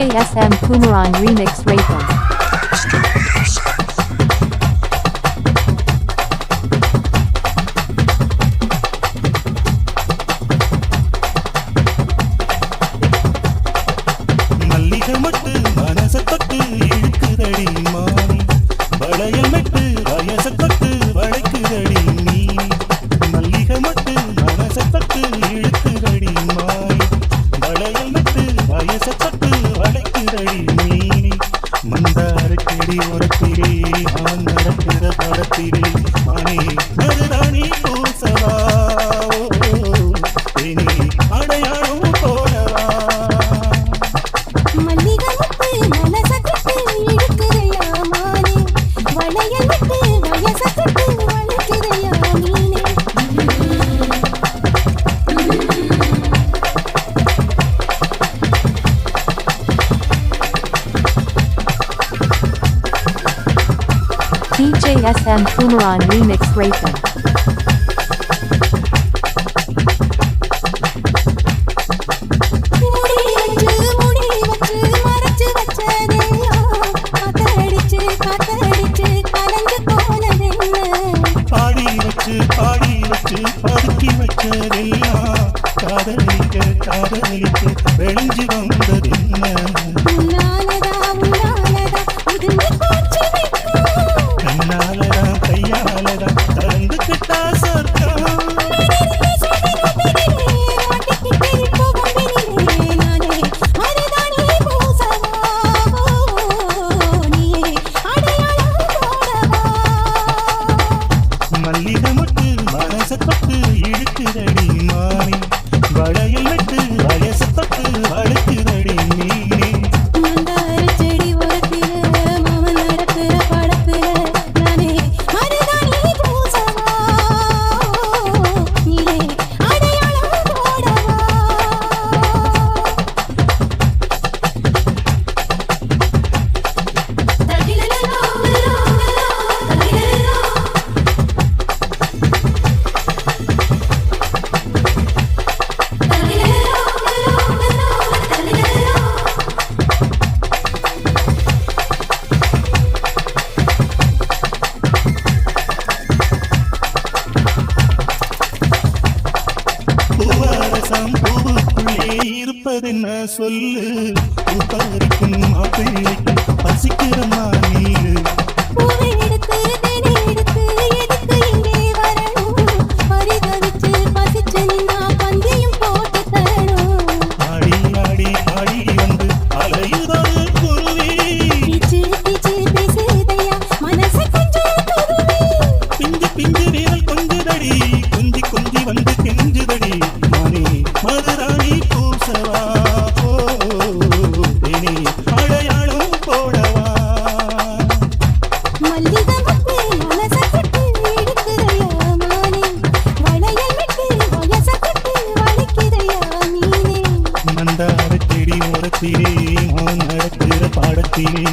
ASM Kumaran Remix Rapam. மல்லிகமட்டு மனசத்தொட்டு இழுக்குதடி மானி வளையல்மெட்டு வயசத்தொட்டு வளைக்குதடி நீ மல்லிகமட்டு மனசத்தொட்டு இழுக்குதடி மானி வளையல்மெட்டு வயசத்தொட்டு வளைக்குதடி நீ மந்தார செடி உரத்திலே நான் நடக்கிற படத்திலே மானே மருதாணி பூசவா அடையாளம் போடவா DJ SM Kumaran Remix Rapam. பாடி வச்சு படுக்கி வச்சதெல்லாம் காதலிக்க வெளிஞ்சு வந்ததென்ன கண்ணாலதான் கையாலதான் கலந்துக்கிட்டா சொர்க்கம் மல்லிகமட்டு மனசத்தொட்டு இழுக்குதடி மானி வளையல் விட்டு வயசத்தொட்டு வளைக்குதடி நீனே பூவுக்குள்ளே இருப்பதென்ன சொல்லு பறிக்கும் மாப்பிள்ளைக்கும் பசிக்கிறமா நீரு ஆடி ஆடி ஆடி வந்து அலையுதொரு குருவி பிஞ்சு பிஞ்சு வீரல் கொஞ்சுதடி கொஞ்சி கொஞ்சி வந்து கெஞ்சுதடி மானே மதுராணி பூசவா தேனி அடையாளம் போடவா மந்தார செடி ஓரத்திலே நான் நடக்கிற பாடத்திலே